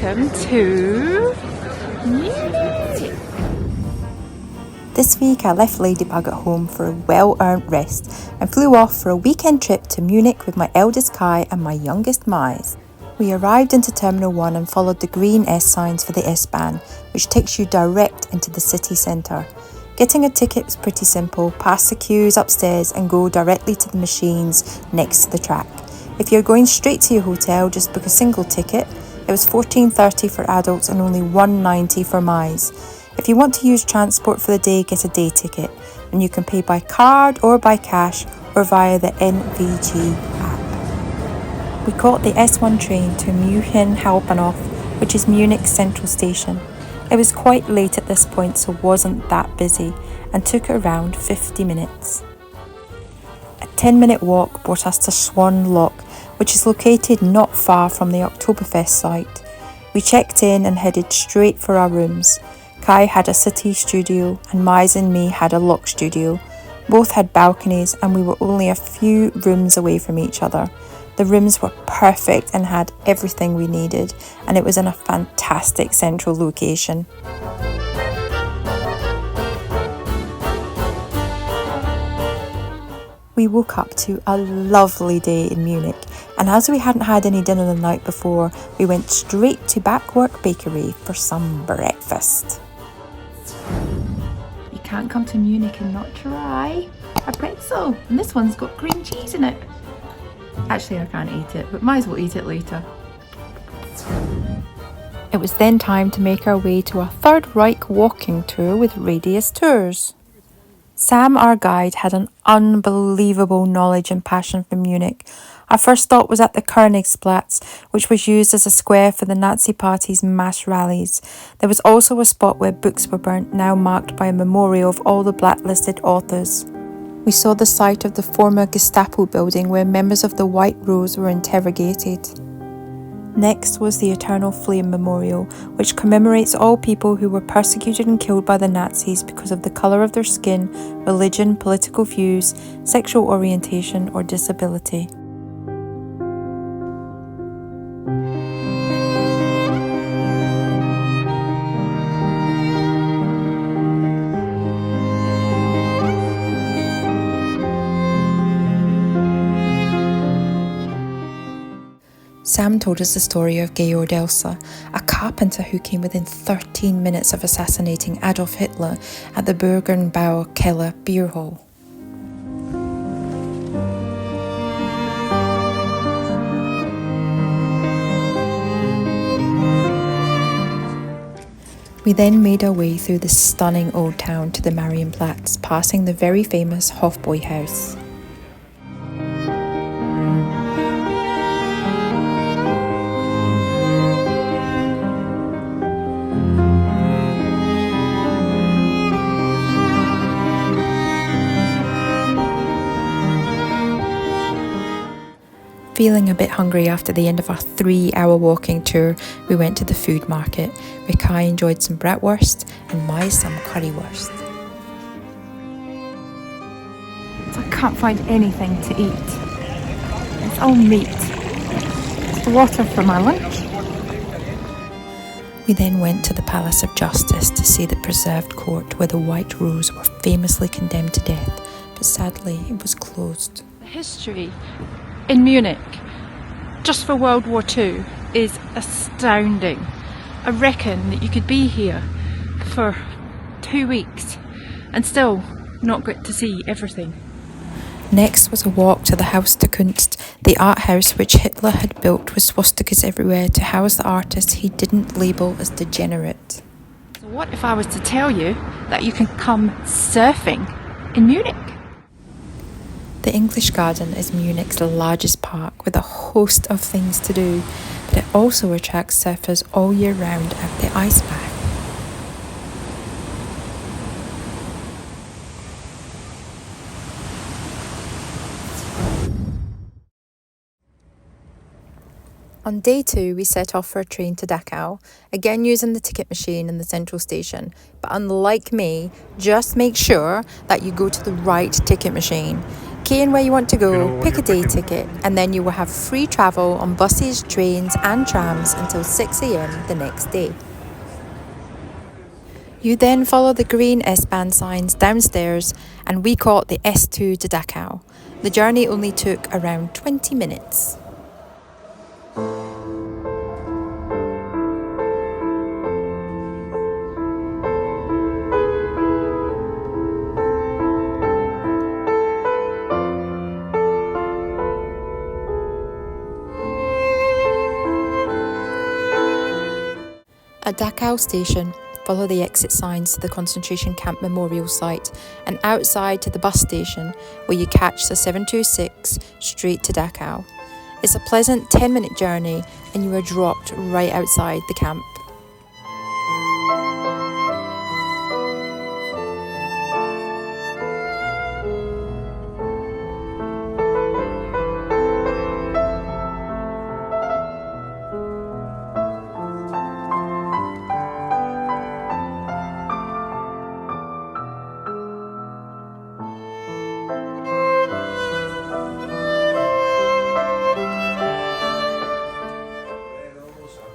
welcome to Munich. This week I left Ladybug at home for a well-earned rest and flew off for a weekend trip to Munich with my eldest Kai and my youngest Mize. We arrived into Terminal 1 and followed the green S signs for the S-Bahn, which takes you direct into the city centre. Getting a ticket was pretty simple. Pass the queues upstairs and go directly to the machines next to the track. If you're going straight to your hotel, just book a single ticket. It was $14.30 for adults and only $1.90 for Mize. If you want to use transport for the day, get a day ticket, and you can pay by card or by cash or via the NVG app. We caught the S1 train to München Hauptbahnhof, which is Munich's central station. It was quite late at this point, so wasn't that busy, and took around 50 minutes. A 10-minute walk brought us to Schwan Locke, which is located not far from the Oktoberfest site. We checked in and headed straight for our rooms. Kai had a city studio and Mize and me had a lock studio. Both had balconies and we were only a few rooms away from each other. The rooms were perfect and had everything we needed, and it was in a fantastic central location. We woke up to a lovely day in Munich, and as we hadn't had any dinner the night before, we went straight to Backwork Bakery for some breakfast. You can't come to Munich and not try a pretzel, and this one's got cream cheese in it. Actually, I can't eat it, but might as well eat it later. It was then time to make our way to a Third Reich walking tour with Radius Tours. Sam, our guide, had an unbelievable knowledge and passion for Munich. Our first stop was at the Königsplatz, which was used as a square for the Nazi Party's mass rallies. There was also a spot where books were burnt, now marked by a memorial of all the blacklisted authors. We saw the site of the former Gestapo building where members of the White Rose were interrogated. Next was the Eternal Flame Memorial, which commemorates all people who were persecuted and killed by the Nazis because of the colour of their skin, religion, political views, sexual orientation or disability. Sam told us the story of Georg Elsa, a carpenter who came within 13 minutes of assassinating Adolf Hitler at the Bürgerbau Keller beer hall. We then made our way through the stunning old town to the Marienplatz, passing the very famous Hofbräuhaus. Feeling a bit hungry after the end of our 3-hour walking tour, we went to the food market, where Kai enjoyed some bratwurst and Mize some currywurst. I can't find anything to eat. It's all meat. It's water for my lunch. We then went to the Palace of Justice to see the preserved court where the White Rose were famously condemned to death, but sadly it was closed. History in Munich, just for World War II, is astounding. I reckon that you could be here for 2 weeks and still not get to see everything. Next was a walk to the Haus der Kunst, the art house which Hitler had built with swastikas everywhere to house the artists he didn't label as degenerate. So what if I was to tell you that you can come surfing in Munich? The English Garden is Munich's largest park with a host of things to do, but it also attracts surfers all year round at the ice bath. On day 2, we set off for a train to Dachau, again using the ticket machine in the central station. But unlike me, just make sure that you go to the right ticket machine. Key in where you want to go, pick a day ticket, and then you will have free travel on buses, trains and trams until 6 a.m. the next day. You then follow the green S-Bahn signs downstairs and we caught the S2 to Dachau. The journey only took around 20 minutes. At Dachau station, follow the exit signs to the concentration camp memorial site and outside to the bus station where you catch the 726 straight to Dachau. It's a pleasant 10-minute journey and you are dropped right outside the camp.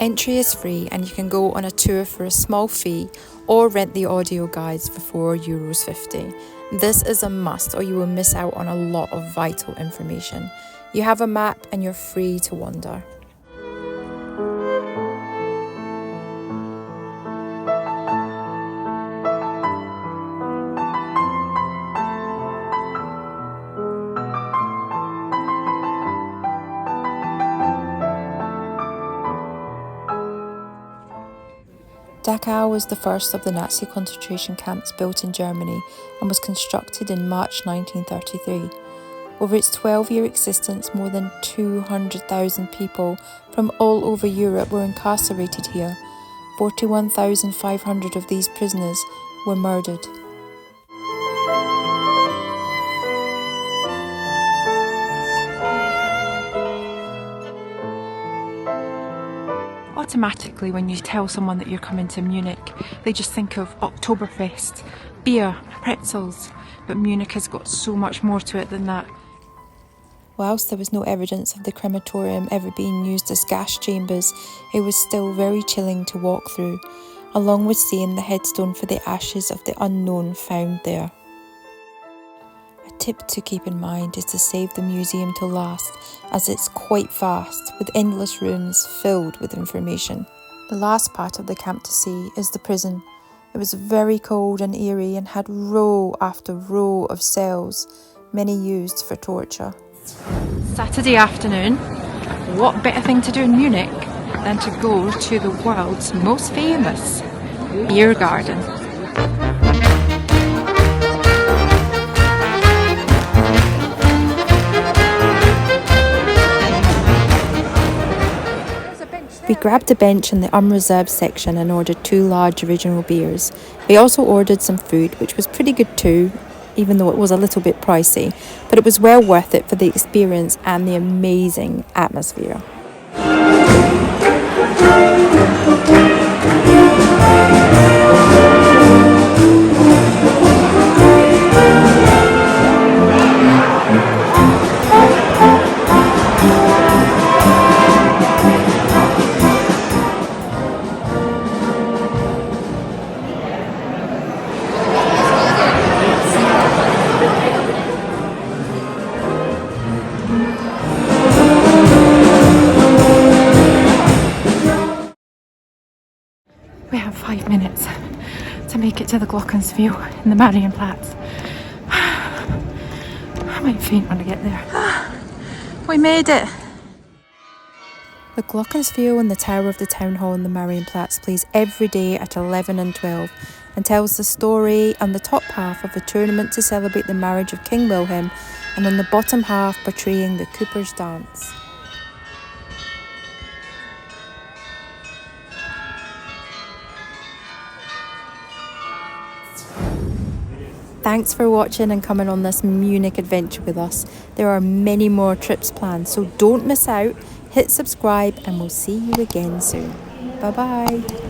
Entry is free and you can go on a tour for a small fee or rent the audio guides for €4.50. This is a must or you will miss out on a lot of vital information. You have a map and you're free to wander. Dachau was the first of the Nazi concentration camps built in Germany and was constructed in March 1933. Over its 12-year existence, more than 200,000 people from all over Europe were incarcerated here. 41,500 of these prisoners were murdered. Automatically, when you tell someone that you're coming to Munich, they just think of Oktoberfest, beer, pretzels, but Munich has got so much more to it than that. Whilst there was no evidence of the crematorium ever being used as gas chambers, it was still very chilling to walk through, along with seeing the headstone for the ashes of the unknown found there. A tip to keep in mind is to save the museum to last, as it's quite vast, with endless rooms filled with information. The last part of the camp to see is the prison. It was very cold and eerie and had row after row of cells, many used for torture. Saturday afternoon, what better thing to do in Munich than to go to the world's most famous beer garden. We grabbed a bench in the unreserved section and ordered 2 large original beers. We also ordered some food, which was pretty good too, even though it was a little bit pricey, but it was well worth it for the experience and the amazing atmosphere. We have 5 minutes to make it to the glockenspiel in the Marienplatz. I might faint when I get there. We made it! The glockenspiel in the tower of the town hall in the Marienplatz plays every day at 11 and 12 and tells the story on the top half of a tournament to celebrate the marriage of King Wilhelm, and on the bottom half portraying the Cooper's dance. Thanks for watching and coming on this Munich adventure with us. There are many more trips planned, so don't miss out. Hit subscribe and we'll see you again soon. Bye bye.